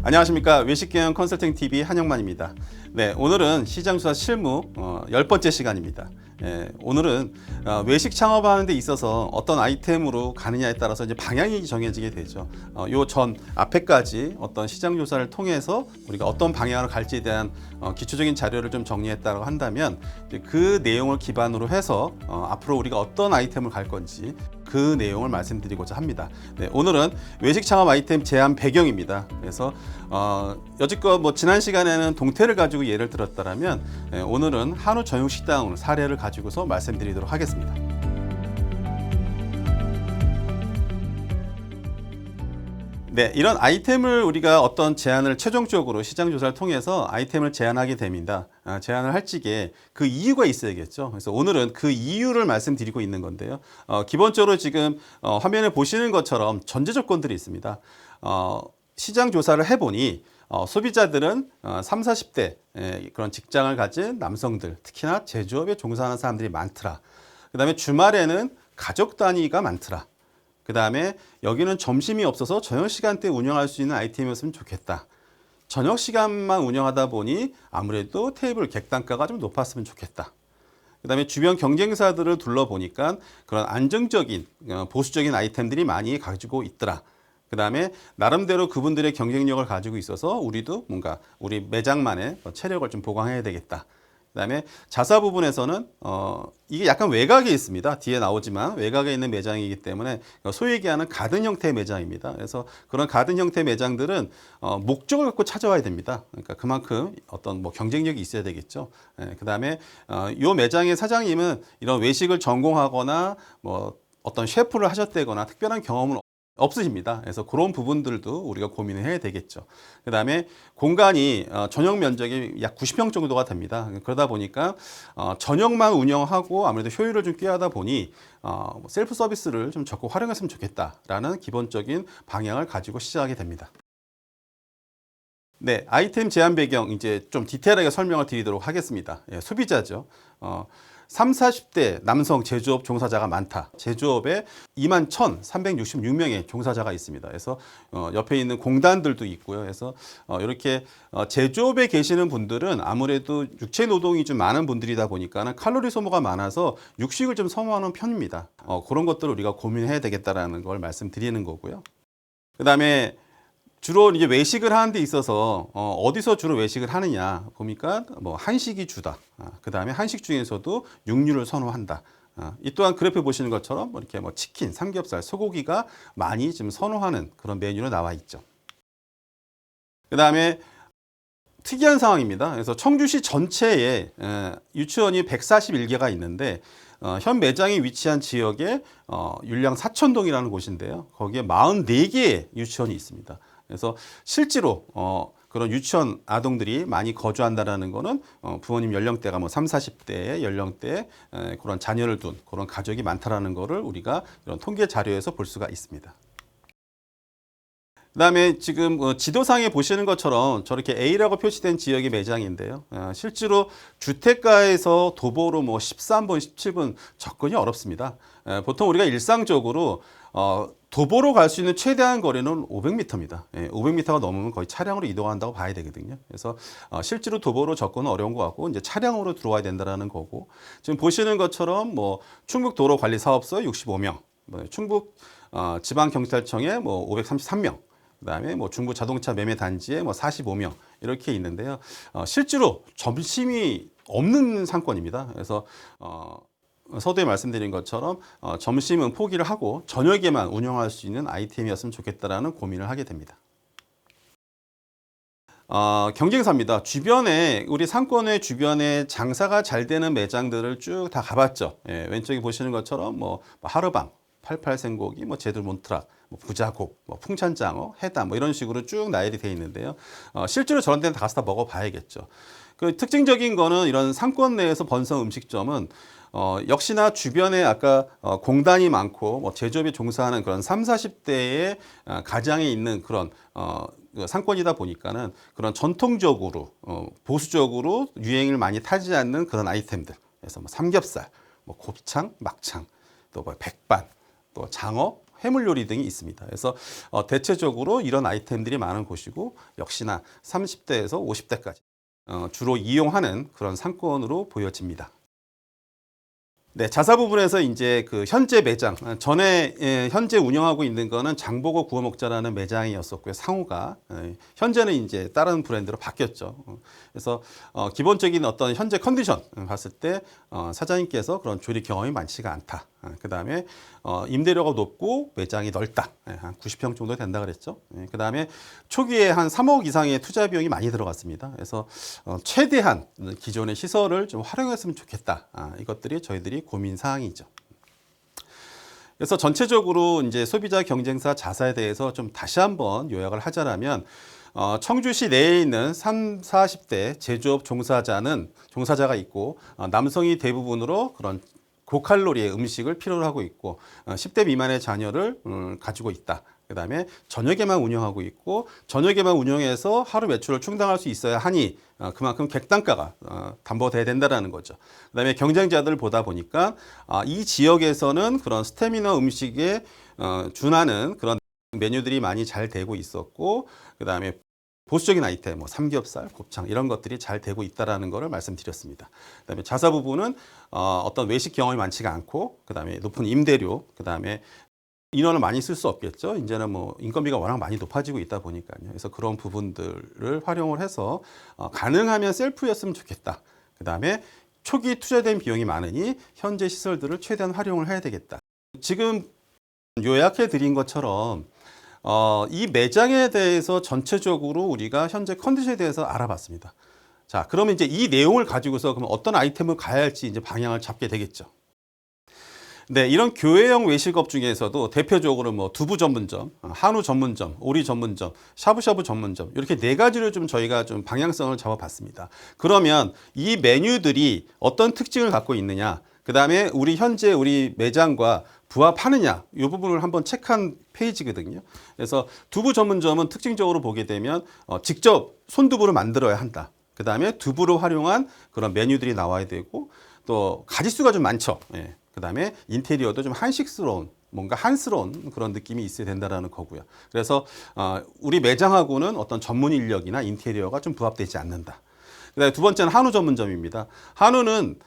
안녕하십니까. 외식경영 컨설팅TV 한영만입니다. 네, 오늘은 시장조사 실무 10번째 시간입니다. 오늘은 외식 창업하는 데 있어서 어떤 아이템으로 가느냐에 따라서 이제 방향이 정해지게 되죠. 요 전 앞에까지 어떤 시장조사를 통해서 우리가 어떤 방향으로 갈지에 대한 기초적인 자료를 좀 정리했다고 한다면 그 내용을 기반으로 해서 앞으로 우리가 어떤 아이템을 갈 건지 그 내용을 말씀드리고자 합니다. 네, 오늘은 외식 창업 아이템 제안 배경입니다. 그래서 여지껏 지난 시간에는 동태를 가지고 예를 들었다면 오늘은 한우 전용 식당을 사례를 가지고서 말씀드리도록 하겠습니다. 네, 이런 아이템을 우리가 어떤 제안을 최종적으로 시장 조사를 통해서 아이템을 제안하게 됩니다. 제안을 할 적에 그 이유가 있어야겠죠. 그래서 오늘은 그 이유를 말씀드리고 있는 건데요. 기본적으로 지금 화면에 보시는 것처럼 전제 조건들이 있습니다. 시장 조사를 해보니 소비자들은 3, 40대 그런 직장을 가진 남성들, 특히나 제조업에 종사하는 사람들이 많더라. 그 다음에 주말에는 가족 단위가 많더라. 그 다음에 여기는 점심이 없어서 저녁 시간대에 운영할 수 있는 아이템이었으면 좋겠다. 저녁 시간만 운영하다 보니 아무래도 테이블 객단가가 좀 높았으면 좋겠다. 그 다음에 주변 경쟁사들을 둘러보니까 그런 안정적인 보수적인 아이템들이 많이 가지고 있더라. 그 다음에 나름대로 그분들의 경쟁력을 가지고 있어서 우리도 뭔가 우리 매장만의 체력을 좀 보강해야 되겠다. 그 다음에 자사 부분에서는 이게 약간 외곽에 있습니다. 뒤에 나오지만 외곽에 있는 매장이기 때문에 소위 얘기하는 가든 형태의 매장입니다. 그래서 그런 가든 형태의 매장들은 목적을 갖고 찾아와야 됩니다. 그러니까 그만큼 어떤 경쟁력이 있어야 되겠죠. 그 다음에 이 매장의 사장님은 이런 외식을 전공하거나 어떤 셰프를 하셨다거나 특별한 경험은 없으십니다. 그래서 그런 부분들도 우리가 고민을 해야 되겠죠. 그 다음에 공간이 전용 면적이 약 90평 정도가 됩니다. 그러다 보니까 전용만 운영하고 아무래도 효율을 좀 꾀하다 보니 셀프 서비스를 좀 적극 활용했으면 좋겠다라는 기본적인 방향을 가지고 시작하게 됩니다. 네, 아이템 제안 배경 이제 좀 디테일하게 설명을 드리도록 하겠습니다. 소비자죠. 3, 40대 남성 제조업 종사자가 많다. 제조업에 21,366명의 종사자가 있습니다. 그래서 옆에 있는 공단들도 있고요. 그래서 이렇게 제조업에 계시는 분들은 아무래도 육체 노동이 좀 많은 분들이다 보니까 칼로리 소모가 많아서 육식을 좀 선호하는 편입니다. 그런 것들을 우리가 고민해야 되겠다라는 걸 말씀드리는 거고요. 그 다음에 주로 이제 외식을 하는 데 있어서 어디서 주로 외식을 하느냐 보니까 한식이 주다. 그 다음에 한식 중에서도 육류를 선호한다. 이 또한 그래프 보시는 것처럼 이렇게 치킨, 삼겹살, 소고기가 많이 지금 선호하는 그런 메뉴로 나와 있죠. 그 다음에 특이한 상황입니다. 그래서 청주시 전체에 유치원이 141개가 있는데 현 매장이 위치한 지역에 율량 사천동이라는 곳인데요. 거기에 44개의 유치원이 있습니다. 그래서 실제로 그런 유치원 아동들이 많이 거주한다라는 거는 부모님 연령대가 3, 40대의 연령대에 그런 자녀를 둔 그런 가족이 많다라는 거를 우리가 이런 통계 자료에서 볼 수가 있습니다. 그 다음에 지금 지도상에 보시는 것처럼 저렇게 A라고 표시된 지역의 매장인데요. 실제로 주택가에서 도보로 13분, 17분 접근이 어렵습니다. 보통 우리가 일상적으로 도보로 갈 수 있는 최대한 거리는 500m입니다. 500m가 넘으면 거의 차량으로 이동한다고 봐야 되거든요. 그래서 실제로 도보로 접근은 어려운 것 같고 이제 차량으로 들어와야 된다는 거고 지금 보시는 것처럼 충북도로관리사업소 65명, 충북 지방경찰청에 533명, 그다음에 중부자동차 매매단지에 45명 이렇게 있는데요. 실제로 점심이 없는 상권입니다. 그래서 서두에 말씀드린 것처럼 점심은 포기를 하고 저녁에만 운영할 수 있는 아이템이었으면 좋겠다라는 고민을 하게 됩니다. 경쟁사입니다. 주변에 우리 상권의 주변에 장사가 잘 되는 매장들을 쭉 다 가봤죠. 왼쪽에 보시는 것처럼 하루방, 88생고기, 제들 몬트락, 부자곡, 풍찬장어, 해담 이런 식으로 쭉 나열이 되어 있는데요. 실제로 저런 데는 다 가서 다 먹어봐야겠죠. 그 특징적인 거는 이런 상권 내에서 번성 음식점은 역시나 주변에 아까 공단이 많고 제조업에 종사하는 그런 3, 40대의 가장에 있는 그런 상권이다 보니까는 그런 전통적으로 보수적으로 유행을 많이 타지 않는 그런 아이템들. 그래서 삼겹살, 곱창, 막창, 또 백반, 또 장어, 해물 요리 등이 있습니다. 그래서 대체적으로 이런 아이템들이 많은 곳이고 역시나 30대에서 50대까지 주로 이용하는 그런 상권으로 보여집니다. 네, 자사 부분에서 이제 그 현재 매장, 현재 운영하고 있는 거는 장보고 구워 먹자라는 매장이었었고요. 상호가. 현재는 이제 다른 브랜드로 바뀌었죠. 그래서 기본적인 어떤 현재 컨디션 봤을 때 사장님께서 그런 조리 경험이 많지가 않다. 그 다음에 임대료가 높고 매장이 넓다. 한 90평 정도 된다 그랬죠. 그 다음에 초기에 한 3억 이상의 투자 비용이 많이 들어갔습니다. 그래서 최대한 기존의 시설을 좀 활용했으면 좋겠다. 이것들이 저희들이 고민 사항이죠. 그래서 전체적으로 이제 소비자 경쟁사 자사에 대해서 좀 다시 한번 요약을 하자라면 청주시 내에 있는 30, 40대 제조업 종사자가 있고 남성이 대부분으로 그런 고칼로리의 음식을 필요로 하고 있고 10대 미만의 자녀를 가지고 있다. 그 다음에 저녁에만 운영하고 있고 저녁에만 운영해서 하루 매출을 충당할 수 있어야 하니 그만큼 객단가가 담보돼야 된다는 거죠. 그 다음에 경쟁자들 보다 보니까 이 지역에서는 그런 스태미너 음식에 준하는 그런 메뉴들이 많이 잘 되고 있었고 그 다음에 보수적인 아이템, 뭐 삼겹살, 곱창 이런 것들이 잘 되고 있다라는 것을 말씀드렸습니다. 그다음에 자사 부분은 어떤 외식 경험이 많지가 않고, 그다음에 높은 임대료, 그다음에 인원을 많이 쓸 수 없겠죠. 이제는 뭐 인건비가 워낙 많이 높아지고 있다 보니까요. 그래서 그런 부분들을 활용을 해서 가능하면 셀프였으면 좋겠다. 그다음에 초기 투자된 비용이 많으니 현재 시설들을 최대한 활용을 해야 되겠다. 지금 요약해 드린 것처럼 이 매장에 대해서 전체적으로 우리가 현재 컨디션에 대해서 알아봤습니다. 자, 그러면 이제 이 내용을 가지고서 그럼 어떤 아이템을 가야 할지 이제 방향을 잡게 되겠죠. 네, 이런 교회형 외식업 중에서도 대표적으로 뭐 두부 전문점, 한우 전문점, 오리 전문점, 샤브샤브 전문점 이렇게 네 가지를 좀 저희가 좀 방향성을 잡아봤습니다. 그러면 이 메뉴들이 어떤 특징을 갖고 있느냐? 그 다음에 현재 우리 매장과 부합하느냐 이 부분을 한번 체크한 페이지거든요. 그래서 두부 전문점은 특징적으로 보게 되면 직접 손두부를 만들어야 한다. 그 다음에 두부를 활용한 그런 메뉴들이 나와야 되고 또 가짓수가 좀 많죠. 예. 그 다음에 인테리어도 좀 한식스러운 뭔가 한스러운 그런 느낌이 있어야 된다는 거고요. 그래서 우리 매장하고는 어떤 전문 인력이나 인테리어가 좀 부합되지 않는다. 그다음에 두 번째는 한우 전문점입니다. 한우는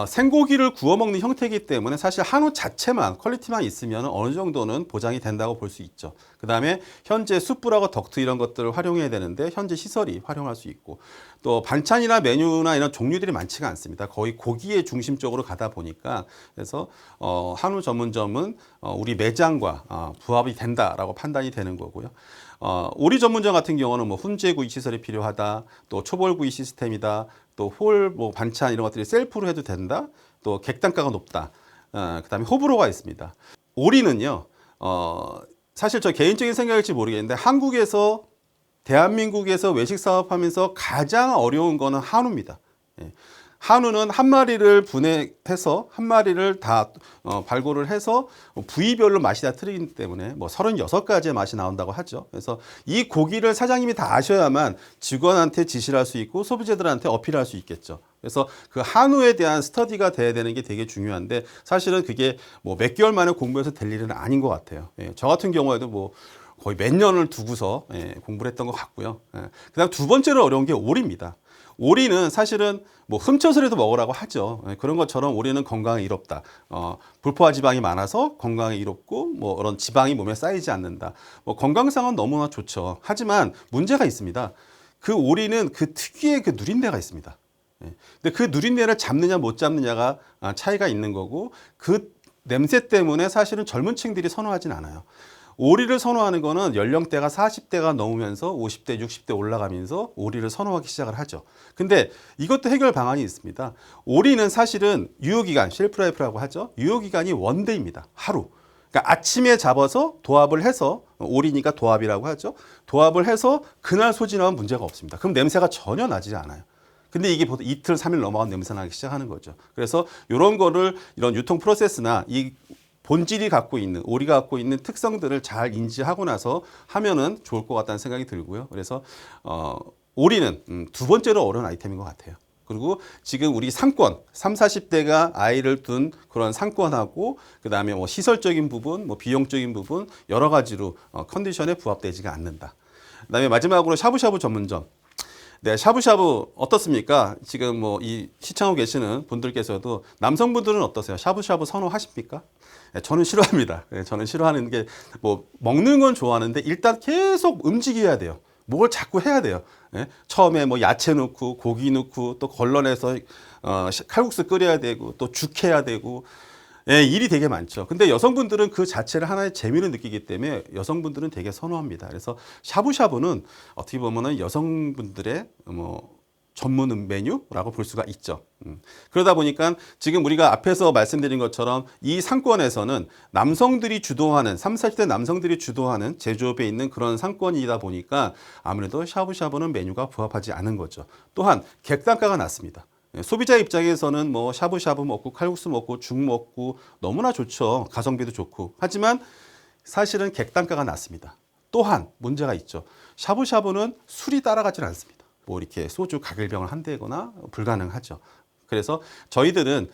생고기를 구워 먹는 형태이기 때문에 사실 한우 자체만 퀄리티만 있으면 어느 정도는 보장이 된다고 볼 수 있죠. 그 다음에 현재 숯불하고 덕트 이런 것들을 활용해야 되는데 현재 시설이 활용할 수 있고 또 반찬이나 메뉴나 이런 종류들이 많지가 않습니다. 거의 고기에 중심적으로 가다 보니까 그래서 한우 전문점은 우리 매장과 부합이 된다라고 판단이 되는 거고요. 오리 전문점 같은 경우는 뭐 훈제 구이 시설이 필요하다, 또 초벌 구이 시스템이다, 또 뭐 반찬 이런 것들이 셀프로 해도 된다, 또 객단가가 높다. 그다음에 호불호가 있습니다. 오리는요, 사실 저 개인적인 생각일지 모르겠는데 대한민국에서 외식 사업하면서 가장 어려운 거는 한우입니다. 예. 한우는 한 마리를 분해해서 한 마리를 다 발골을 해서 부위별로 맛이 다 틀리기 때문에 뭐 36가지의 맛이 나온다고 하죠. 그래서 이 고기를 사장님이 다 아셔야만 직원한테 지시를 할 수 있고 소비자들한테 어필할 수 있겠죠. 그래서 그 한우에 대한 스터디가 돼야 되는 게 되게 중요한데 사실은 그게 뭐 몇 개월 만에 공부해서 될 일은 아닌 것 같아요. 예, 저 같은 경우에도 뭐 거의 몇 년을 두고서 공부를 했던 것 같고요. 그다음 두 번째로 어려운 게 오리입니다. 오리는 사실은 뭐 흠쳐서라도 먹으라고 하죠. 그런 것처럼 오리는 건강에 이롭다. 불포화 지방이 많아서 건강에 이롭고 뭐 그런 지방이 몸에 쌓이지 않는다. 뭐 건강상은 너무나 좋죠. 하지만 문제가 있습니다. 그 오리는 그 특유의 그 누린내가 있습니다. 근데 그 누린내를 잡느냐 못 잡느냐가 차이가 있는 거고 그 냄새 때문에 사실은 젊은 층들이 선호하진 않아요. 오리를 선호하는 거는 연령대가 40대가 넘으면서 50대, 60대 올라가면서 오리를 선호하기 시작을 하죠. 근데 이것도 해결 방안이 있습니다. 오리는 사실은 유효기간, 쉘프라이프라고 하죠. 유효기간이 원데이입니다. 하루. 그러니까 아침에 잡아서 도합을 해서 오리니까 도합이라고 하죠. 도합을 해서 그날 소진하면 문제가 없습니다. 그럼 냄새가 전혀 나지 않아요. 근데 이게 보통 이틀, 3일 넘어가면 냄새 나기 시작하는 거죠. 그래서 이런 거를 이런 유통 프로세스나 이 본질이 갖고 있는, 오리가 갖고 있는 특성들을 잘 인지하고 나서 하면은 좋을 것 같다는 생각이 들고요. 그래서 오리는 두 번째로 어려운 아이템인 것 같아요. 그리고 지금 우리 상권, 3, 40대가 아이를 둔 그런 상권하고 그다음에 뭐 시설적인 부분, 뭐 비용적인 부분 여러 가지로 컨디션에 부합되지가 않는다. 그다음에 마지막으로 샤브샤브 전문점. 네, 샤브샤브 어떻습니까? 지금 뭐 이 시청하고 계시는 분들께서도 남성분들은 어떠세요? 샤브샤브 선호하십니까? 네, 저는 싫어합니다. 네, 저는 싫어하는 게 뭐 먹는 건 좋아하는데 일단 계속 움직여야 돼요. 뭘 자꾸 해야 돼요. 예? 처음에 뭐 야채 넣고 고기 넣고 또 걸러내서 칼국수 끓여야 되고 또 죽 해야 되고 예, 일이 되게 많죠. 근데 여성분들은 그 자체를 하나의 재미를 느끼기 때문에 여성분들은 되게 선호합니다. 그래서 샤브샤브는 어떻게 보면은 여성분들의 뭐 전문 메뉴라고 볼 수가 있죠. 그러다 보니까 지금 우리가 앞에서 말씀드린 것처럼 이 상권에서는 남성들이 주도하는 30, 40대 남성들이 주도하는 제조업에 있는 그런 상권이다 보니까 아무래도 샤브샤브는 메뉴가 부합하지 않은 거죠. 또한 객단가가 낮습니다. 소비자 입장에서는 뭐 샤브샤브 먹고 칼국수 먹고 죽 먹고 너무나 좋죠. 가성비도 좋고. 하지만 사실은 객단가가 낮습니다. 또한 문제가 있죠. 샤브샤브는 술이 따라가질 않습니다. 뭐 이렇게 소주 가글병을 한대거나 불가능하죠. 그래서 저희들은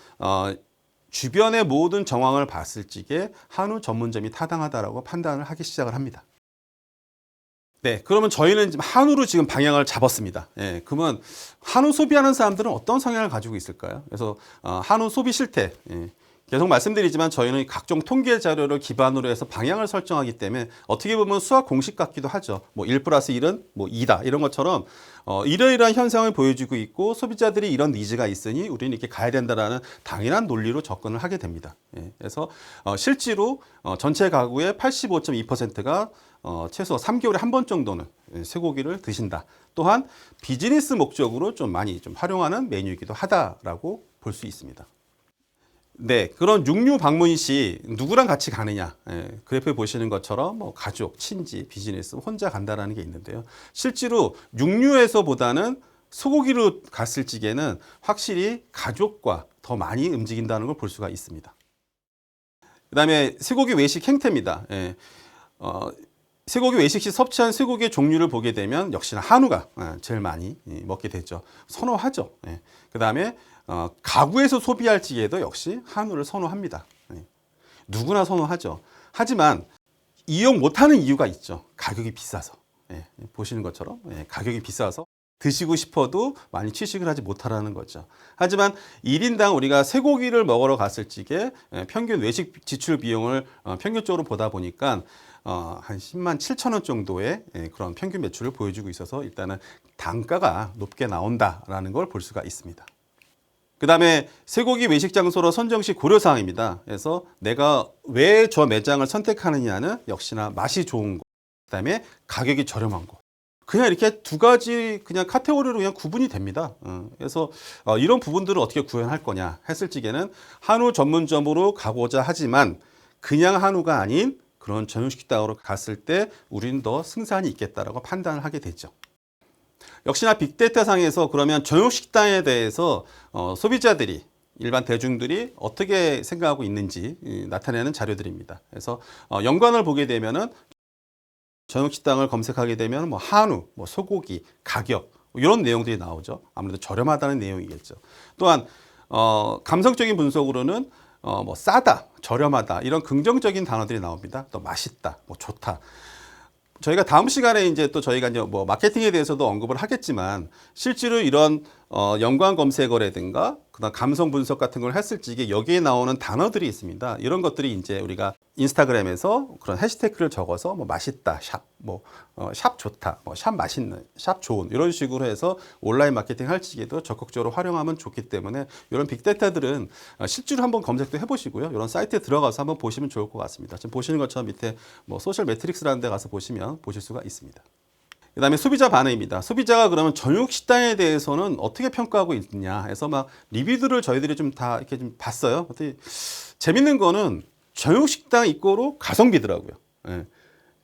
주변의 모든 정황을 봤을 적에 한우 전문점이 타당하다라고 판단을 하기 시작을 합니다. 네, 그러면 저희는 지금 한우로 지금 방향을 잡았습니다. 예, 그러면 한우 소비하는 사람들은 어떤 성향을 가지고 있을까요? 그래서 한우 소비 실태, 계속 말씀드리지만 저희는 각종 통계 자료를 기반으로 해서 방향을 설정하기 때문에 어떻게 보면 수학 공식 같기도 하죠. 뭐 1 플러스 1은 뭐 2다 이런 것처럼 이러이러한 현상을 보여주고 있고 소비자들이 이런 니즈가 있으니 우리는 이렇게 가야 된다라는 당연한 논리로 접근을 하게 됩니다. 예, 그래서 실제로 전체 가구의 85.2%가 최소 3개월에 한 번 정도는 쇠고기를 드신다. 또한 비즈니스 목적으로 좀 많이 좀 활용하는 메뉴이기도 하다라고 볼 수 있습니다. 네, 그런 육류 방문 시 누구랑 같이 가느냐. 그래프에 보시는 것처럼 뭐 가족, 친지, 비즈니스 혼자 간다라는 게 있는데요. 실제로 육류에서보다는 소고기로 갔을 적에는 확실히 가족과 더 많이 움직인다는 걸 볼 수가 있습니다. 그다음에 쇠고기 외식 행태입니다. 쇠고기 외식 시 섭취한 쇠고기의 종류를 보게 되면 역시나 한우가 제일 많이 먹게 되죠. 선호하죠. 그 다음에 가구에서 소비할 적에도 역시 한우를 선호합니다. 누구나 선호하죠. 하지만 이용 못하는 이유가 있죠. 가격이 비싸서. 보시는 것처럼 가격이 비싸서 드시고 싶어도 많이 취식을 하지 못하라는 거죠. 하지만 1인당 우리가 쇠고기를 먹으러 갔을 적에 평균 외식 지출 비용을 평균적으로 보다 보니까 한 10만 7천 원 정도의 그런 평균 매출을 보여주고 있어서 일단은 단가가 높게 나온다라는 걸 볼 수가 있습니다. 그 다음에 쇠고기 외식 장소로 선정 시 고려사항입니다. 그래서 내가 왜 저 매장을 선택하느냐는 역시나 맛이 좋은 거, 그 다음에 가격이 저렴한 거. 그냥 이렇게 두 가지 그냥 카테고리로 그냥 구분이 됩니다. 그래서 이런 부분들을 어떻게 구현할 거냐 했을 적에는 한우 전문점으로 가고자 하지만 그냥 한우가 아닌 그런 전용식당으로 갔을 때 우리는 더 승산이 있겠다라고 판단을 하게 되죠. 역시나 빅데이터 상에서 그러면 전용식당에 대해서 소비자들이 일반 대중들이 어떻게 생각하고 있는지 나타내는 자료들입니다. 그래서 연관을 보게 되면은 전용식당을 검색하게 되면 뭐 한우, 뭐 소고기, 가격 이런 내용들이 나오죠. 아무래도 저렴하다는 내용이겠죠. 또한 감성적인 분석으로는 뭐 싸다, 저렴하다 이런 긍정적인 단어들이 나옵니다. 또 맛있다, 뭐 좋다. 저희가 다음 시간에 이제 또 저희가 이제 뭐 마케팅에 대해서도 언급을 하겠지만 실제로 이런 연관 검색어라든가 그다음 감성 분석 같은 걸 했을 적에 여기에 나오는 단어들이 있습니다. 이런 것들이 이제 우리가 인스타그램에서 그런 해시태그를 적어서 뭐 맛있다, 샵, 뭐 샵 좋다, 뭐 샵 맛있는, 샵 좋은 이런 식으로 해서 온라인 마케팅 할 적에도 적극적으로 활용하면 좋기 때문에 이런 빅데이터들은 실제로 한번 검색도 해보시고요. 이런 사이트에 들어가서 한번 보시면 좋을 것 같습니다. 지금 보시는 것처럼 밑에 뭐 소셜 매트릭스라는 데 가서 보시면 보실 수가 있습니다. 그 다음에 소비자 반응입니다. 소비자가 그러면 전용식당에 대해서는 어떻게 평가하고 있느냐 해서 막 리뷰들을 저희들이 좀 다 이렇게 좀 봤어요. 어떻게 재밌는 거는 전용식당 이꼬로 가성비더라고요.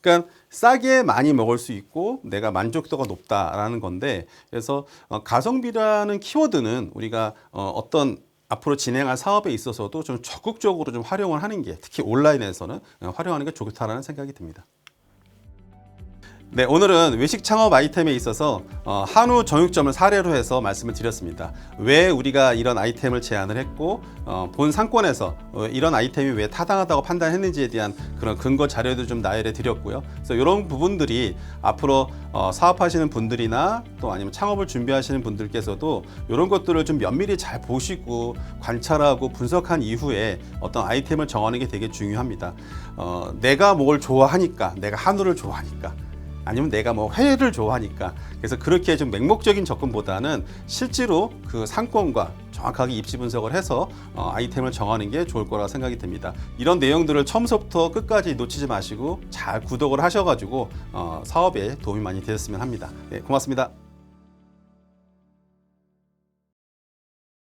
그러니까 싸게 많이 먹을 수 있고 내가 만족도가 높다라는 건데 그래서 가성비라는 키워드는 우리가 어떤 앞으로 진행할 사업에 있어서도 좀 적극적으로 좀 활용을 하는 게 특히 온라인에서는 활용하는 게 좋다라는 생각이 듭니다. 네, 오늘은 외식 창업 아이템에 있어서 한우 정육점을 사례로 해서 말씀을 드렸습니다. 왜 우리가 이런 아이템을 제안을 했고 본 상권에서 이런 아이템이 왜 타당하다고 판단했는지에 대한 그런 근거 자료도 좀 나열해 드렸고요. 그래서 이런 부분들이 앞으로 사업하시는 분들이나 또 아니면 창업을 준비하시는 분들께서도 이런 것들을 좀 면밀히 잘 보시고 관찰하고 분석한 이후에 어떤 아이템을 정하는 게 되게 중요합니다. 내가 뭘 좋아하니까, 내가 한우를 좋아하니까, 아니면 내가 뭐 회를 좋아하니까, 그래서 그렇게 좀 맹목적인 접근보다는 실제로 그 상권과 정확하게 입지 분석을 해서 아이템을 정하는 게 좋을 거라 생각이 듭니다. 이런 내용들을 처음부터 끝까지 놓치지 마시고 잘 구독을 하셔가지고 사업에 도움이 많이 되었으면 합니다. 네, 고맙습니다.